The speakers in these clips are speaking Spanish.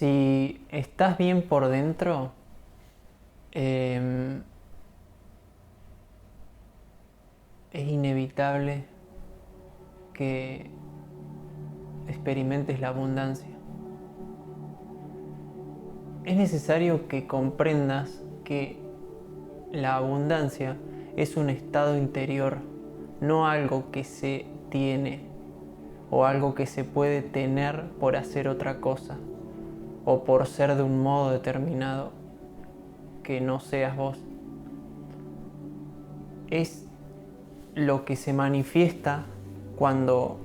Si estás bien por dentro, es inevitable que experimentes la abundancia. Es necesario que comprendas que la abundancia es un estado interior, no algo que se tiene o algo que se puede tener por hacer otra cosa o por ser de un modo determinado que no seas vos. Es lo que se manifiesta cuando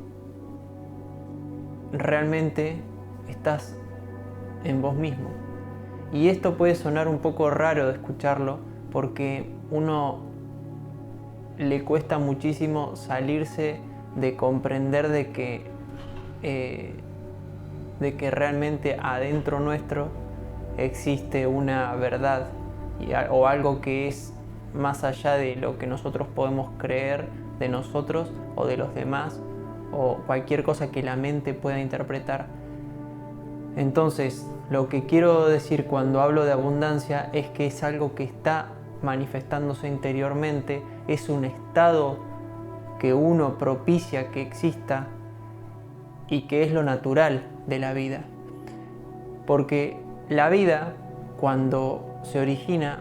realmente estás en vos mismo. Y esto puede sonar un poco raro de escucharlo porque uno le cuesta muchísimo salirse de comprender de que realmente adentro nuestro existe una verdad o algo que es más allá de lo que nosotros podemos creer de nosotros o de los demás o cualquier cosa que la mente pueda interpretar. Entonces, lo que quiero decir cuando hablo de abundancia es que es algo que está manifestándose interiormente, es un estado que uno propicia que exista y que es lo natural de la vida. Porque la vida, cuando se origina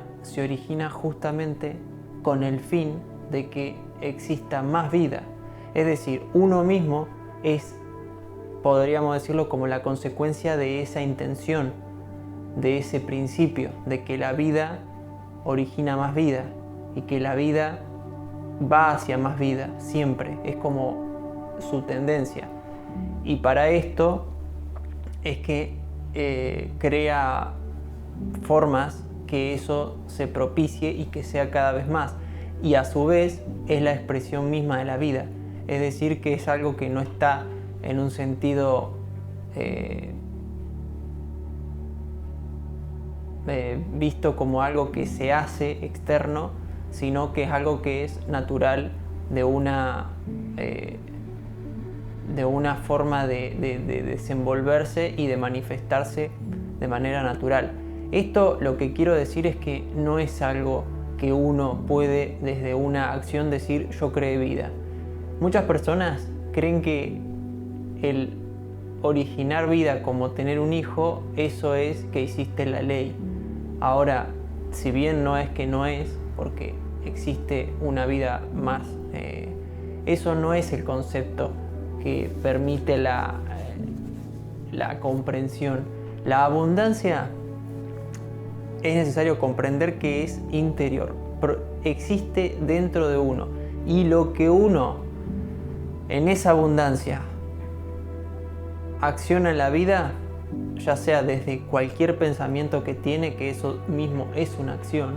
justamente con el fin de que exista más vida. Es decir, uno mismo es, podríamos decirlo, como la consecuencia de esa intención, de ese principio, de que la vida origina más vida y que la vida va hacia más vida, siempre, es como su tendencia. Y para esto es que crea formas que eso se propicie y que sea cada vez más. Y a su vez es la expresión misma de la vida. Es decir, que es algo que no está en un sentido visto como algo que se hace externo, sino que es algo que es natural de una forma de desenvolverse y de manifestarse de manera natural. Esto lo que quiero decir es que no es algo que uno puede desde una acción decir yo creé vida. Muchas personas creen que el originar vida como tener un hijo, eso es que hiciste la ley. Ahora, si bien no es que no es, porque existe una vida más, eso no es el concepto que permite la comprensión. La abundancia es necesario comprender que es interior, existe dentro de uno, y lo que uno en esa abundancia acciona en la vida, ya sea desde cualquier pensamiento que tiene, que eso mismo es una acción,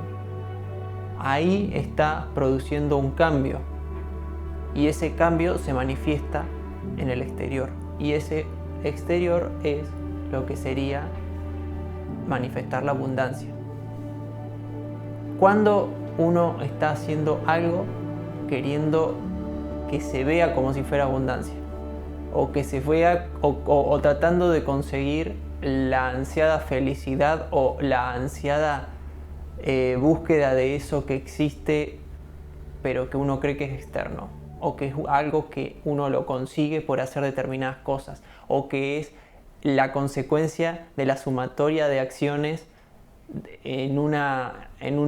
ahí está produciendo un cambio, y ese cambio se manifiesta en el exterior, y ese exterior es lo que sería manifestar la abundancia. Cuando uno está haciendo algo queriendo que se vea como si fuera abundancia, o que se vea o tratando de conseguir la ansiada felicidad o la ansiada búsqueda de eso que existe pero que uno cree que es externo, o que es algo que uno lo consigue por hacer determinadas cosas, o que es la consecuencia de la sumatoria de acciones en un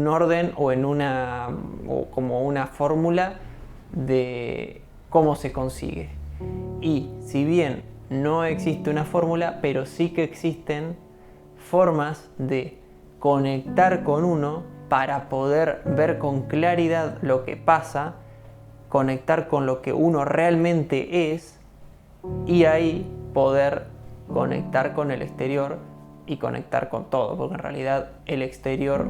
orden o como una fórmula de cómo se consigue. Y si bien no existe una fórmula, pero sí que existen formas de conectar con uno para poder ver con claridad lo que pasa, conectar con lo que uno realmente es y ahí poder conectar con el exterior y conectar con todo, porque en realidad el exterior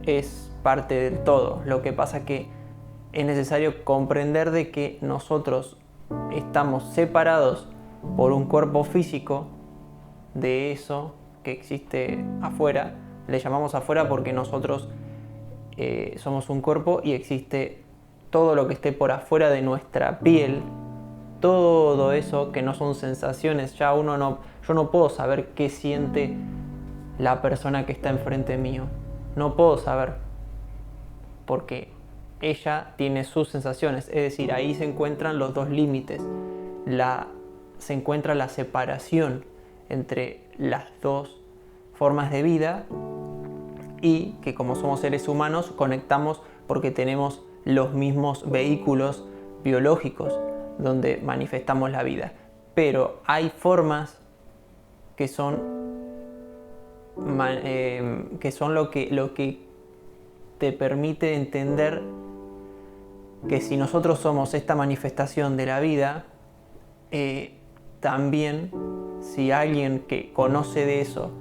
es parte del todo. Lo que pasa que es necesario comprender de que nosotros estamos separados por un cuerpo físico de eso que existe afuera. Le llamamos afuera porque nosotros somos un cuerpo y existe todo lo que esté por afuera de nuestra piel, todo eso que no son sensaciones. Ya yo no puedo saber qué siente la persona que está enfrente mío. No puedo saber, porque ella tiene sus sensaciones. Es decir, ahí se encuentran los dos límites. Se encuentra la separación entre las dos formas de vida, y que como somos seres humanos conectamos porque tenemos los mismos vehículos biológicos donde manifestamos la vida. Pero hay formas que son lo que te permite entender que si nosotros somos esta manifestación de la vida, también si alguien que conoce de eso,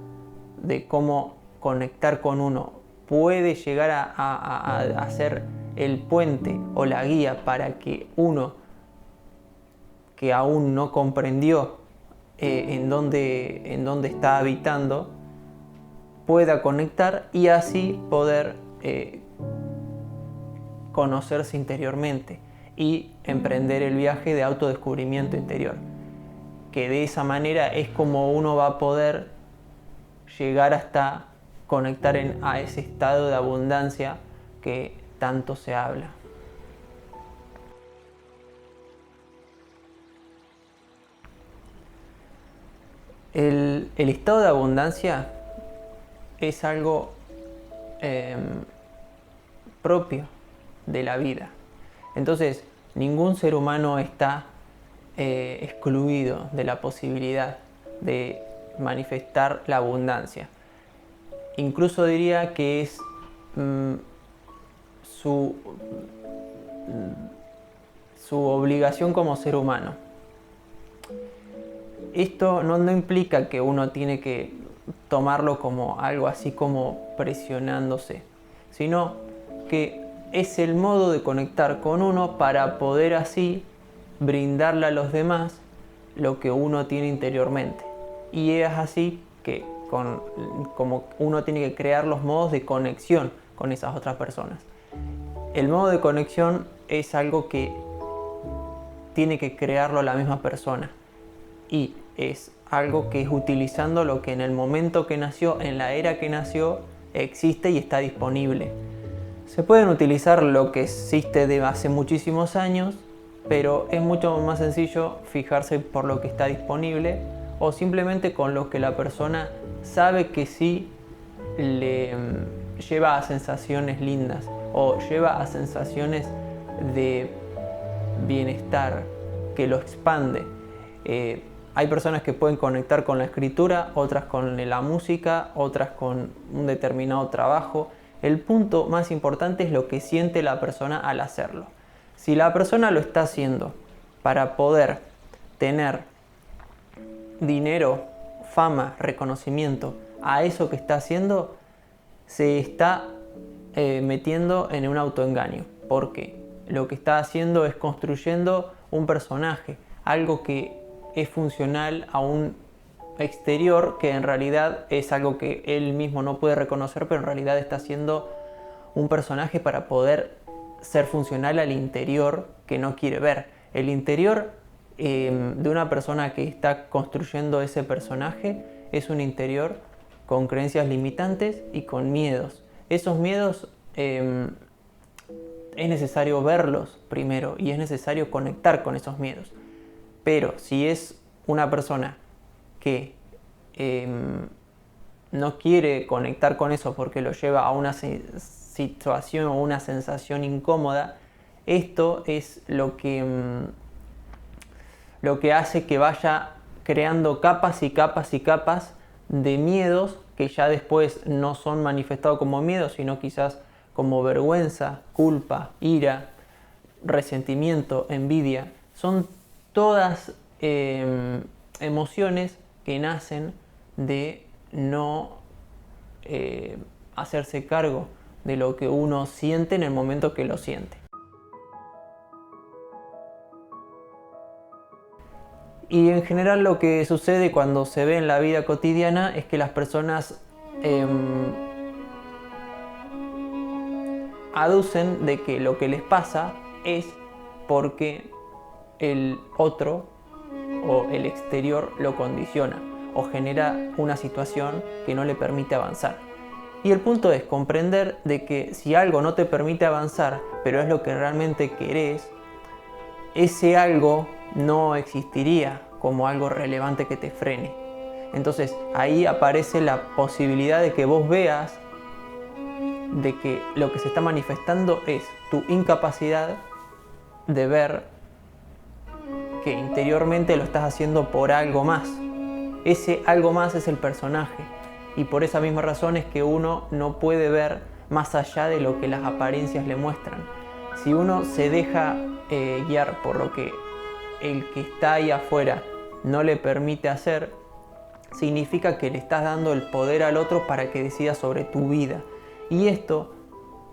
de cómo conectar con uno, puede llegar a ser el puente o la guía para que uno que aún no comprendió en dónde está habitando, pueda conectar y así poder conocerse interiormente y emprender el viaje de autodescubrimiento interior, que de esa manera es como uno va a poder llegar hasta conectar a ese estado de abundancia que tanto se habla. El estado de abundancia es algo propio de la vida. Entonces, ningún ser humano está excluido de la posibilidad de manifestar la abundancia. Incluso diría que es su obligación como ser humano. Esto no implica que uno tiene que tomarlo como algo así como presionándose, sino que es el modo de conectar con uno para poder así brindarle a los demás lo que uno tiene interiormente. Y es así que como uno tiene que crear los modos de conexión con esas otras personas. El modo de conexión es algo que tiene que crearlo la misma persona, y es algo que es utilizando lo que en el momento que nació, en la era que nació, existe y está disponible. Se pueden utilizar lo que existe de hace muchísimos años, pero es mucho más sencillo fijarse por lo que está disponible o simplemente con lo que la persona sabe que sí le lleva a sensaciones lindas o lleva a sensaciones de bienestar, que lo expande. Hay personas que pueden conectar con la escritura, otras con la música, otras con un determinado trabajo. El punto más importante es lo que siente la persona al hacerlo. Si la persona lo está haciendo para poder tener dinero, fama, reconocimiento a eso que está haciendo, se está metiendo en un autoengaño, porque lo que está haciendo es construyendo un personaje, algo que es funcional a un exterior que en realidad es algo que él mismo no puede reconocer, pero en realidad está haciendo un personaje para poder ser funcional al interior que no quiere ver. El interior de una persona que está construyendo ese personaje es un interior con creencias limitantes y con miedos. Esos miedos es necesario verlos primero y es necesario conectar con esos miedos. Pero si es una persona que no quiere conectar con eso porque lo lleva a una situación o una sensación incómoda, esto es lo que hace que vaya creando capas y capas y capas de miedos que ya después no son manifestados como miedos, sino quizás como vergüenza, culpa, ira, resentimiento, envidia. Son todas emociones que nacen de no hacerse cargo de lo que uno siente en el momento que lo siente. Y en general lo que sucede cuando se ve en la vida cotidiana es que las personas aducen de que lo que les pasa es porque el otro o el exterior lo condiciona o genera una situación que no le permite avanzar. Y el punto es comprender de que si algo no te permite avanzar, pero es lo que realmente querés, ese algo no existiría como algo relevante que te frene. Entonces ahí aparece la posibilidad de que vos veas de que lo que se está manifestando es tu incapacidad de ver que interiormente lo estás haciendo por algo más. Ese algo más es el personaje, y por esa misma razón es que uno no puede ver más allá de lo que las apariencias le muestran. Si uno se deja guiar por lo que el que está ahí afuera no le permite hacer, significa que le estás dando el poder al otro para que decida sobre tu vida. Y esto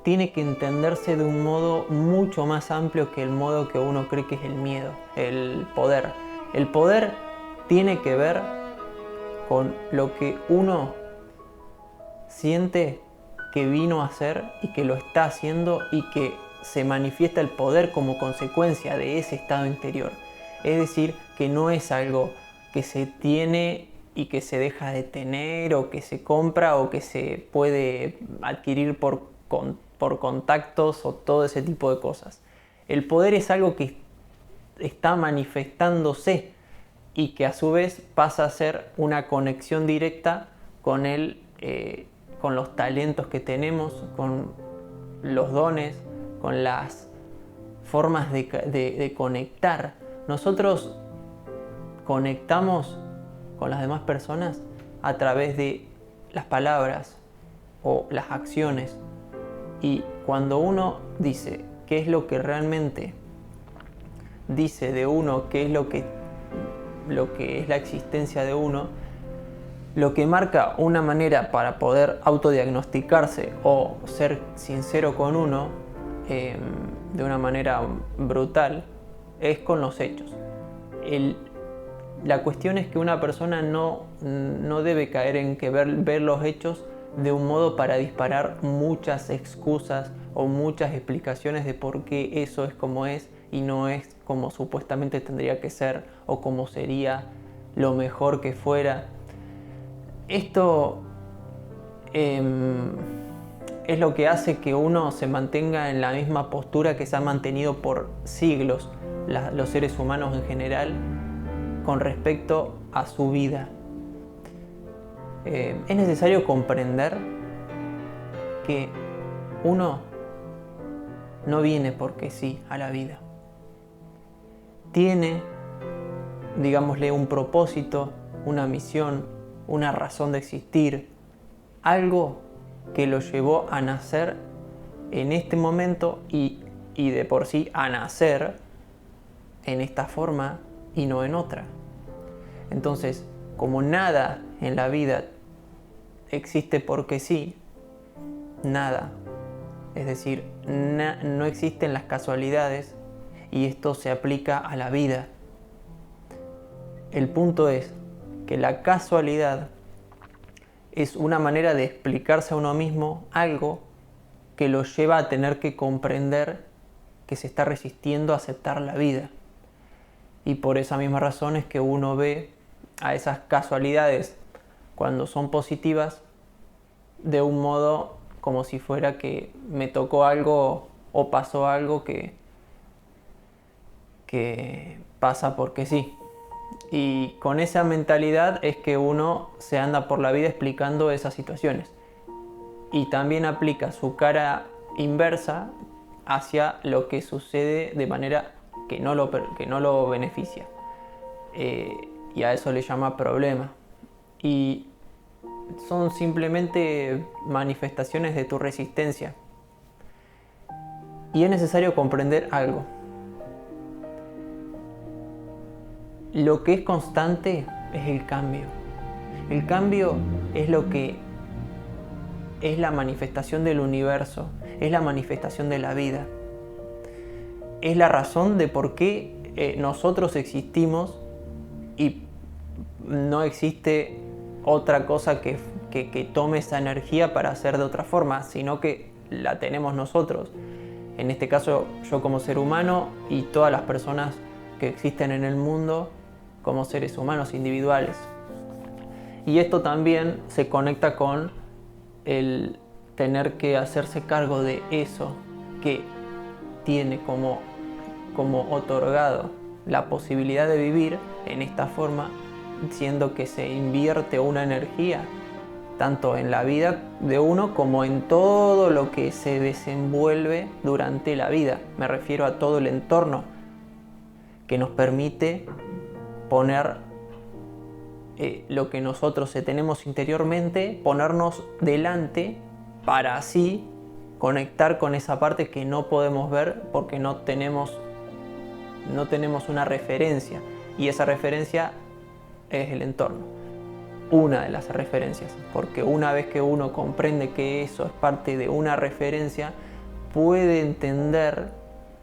tiene que entenderse de un modo mucho más amplio que el modo que uno cree que es el miedo, el poder. El poder tiene que ver con lo que uno siente que vino a hacer y que lo está haciendo, y que se manifiesta el poder como consecuencia de ese estado interior. Es decir, que no es algo que se tiene y que se deja de tener, o que se compra, o que se puede adquirir por contactos o todo ese tipo de cosas. El poder es algo que está manifestándose y que a su vez pasa a ser una conexión directa con con los talentos que tenemos, con los dones, con las formas de conectar. Nosotros conectamos con las demás personas a través de las palabras o las acciones. Y cuando uno dice qué es lo que realmente dice de uno, qué es lo que es la existencia de uno, lo que marca una manera para poder autodiagnosticarse o ser sincero con uno de una manera brutal, es con los hechos. La cuestión es que una persona no debe caer en que ver los hechos de un modo para disparar muchas excusas o muchas explicaciones de por qué eso es como es y no es como supuestamente tendría que ser, o como sería lo mejor que fuera. Esto es lo que hace que uno se mantenga en la misma postura que se ha mantenido por siglos los seres humanos en general con respecto a su vida. Es necesario comprender que uno no viene porque sí a la vida. Tiene, digámosle, un propósito, una misión, una razón de existir, algo que lo llevó a nacer en este momento y de por sí a nacer en esta forma y no en otra. Entonces, como nada en la vida existe porque sí, nada, es decir, no existen las casualidades, y esto se aplica a la vida. El punto es que la casualidad es una manera de explicarse a uno mismo algo que lo lleva a tener que comprender que se está resistiendo a aceptar la vida. Y por esa misma razón es que uno ve a esas casualidades, cuando son positivas, de un modo como si fuera que me tocó algo o pasó algo que pasa porque sí. Y con esa mentalidad es que uno se anda por la vida explicando esas situaciones. Y también aplica su cara inversa hacia lo que sucede de manera que no lo beneficia. Y a eso le llama problema. Y son simplemente manifestaciones de tu resistencia. Y es necesario comprender algo. Lo que es constante es el cambio. El cambio es lo que es la manifestación del universo, es la manifestación de la vida. Es la razón de por qué nosotros existimos y no existe otra cosa que tome esa energía para hacer de otra forma, sino que la tenemos nosotros. En este caso, yo como ser humano y todas las personas que existen en el mundo como seres humanos individuales. Y esto también se conecta con el tener que hacerse cargo de eso que tiene como otorgado la posibilidad de vivir en esta forma, siendo que se invierte una energía tanto en la vida de uno como en todo lo que se desenvuelve durante la vida. Me refiero a todo el entorno que nos permite poner lo que nosotros tenemos interiormente, ponernos delante para así conectar con esa parte que no podemos ver porque no tenemos una referencia, y esa referencia es el entorno. Una de las referencias, porque una vez que uno comprende que eso es parte de una referencia, puede entender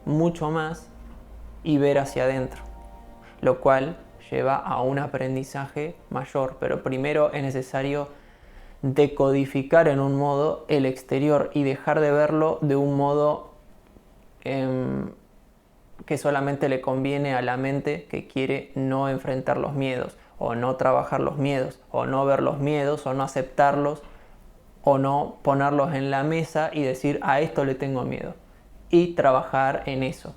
mucho más y ver hacia adentro, lo cual lleva a un aprendizaje mayor. Pero primero es necesario decodificar en un modo el exterior y dejar de verlo de un modo que solamente le conviene a la mente que quiere no enfrentar los miedos, o no trabajar los miedos, o no ver los miedos, o no aceptarlos, o no ponerlos en la mesa y decir a esto le tengo miedo, y trabajar en eso.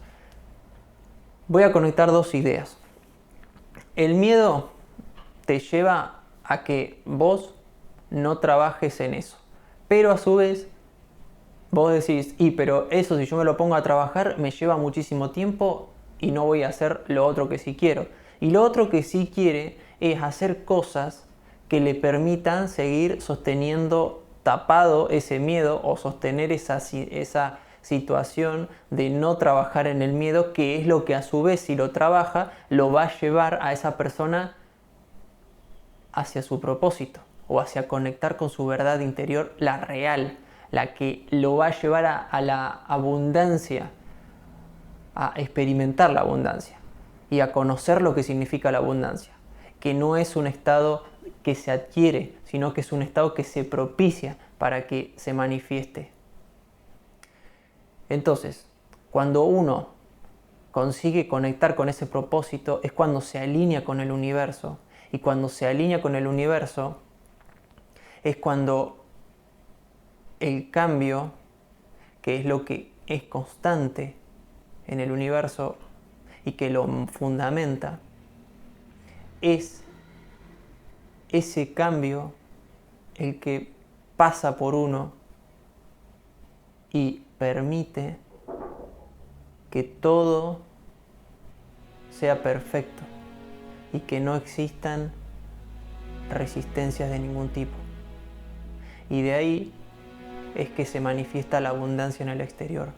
Voy a conectar dos ideas. El miedo te lleva a que vos no trabajes en eso, pero a su vez vos decís, pero eso si yo me lo pongo a trabajar me lleva muchísimo tiempo y no voy a hacer lo otro que sí quiero. Y lo otro que sí quiere es hacer cosas que le permitan seguir sosteniendo tapado ese miedo, o sostener esa situación de no trabajar en el miedo, que es lo que a su vez, si lo trabaja, lo va a llevar a esa persona hacia su propósito, o hacia conectar con su verdad interior, la real, la que lo va a llevar a la abundancia, a experimentar la abundancia y a conocer lo que significa la abundancia, que no es un estado que se adquiere, sino que es un estado que se propicia para que se manifieste. Entonces, cuando uno consigue conectar con ese propósito, es cuando se alinea con el universo, y cuando se alinea con el universo es cuando el cambio, que es lo que es constante en el universo y que lo fundamenta, es ese cambio el que pasa por uno y permite que todo sea perfecto y que no existan resistencias de ningún tipo. Y de ahí es que se manifiesta la abundancia en el exterior.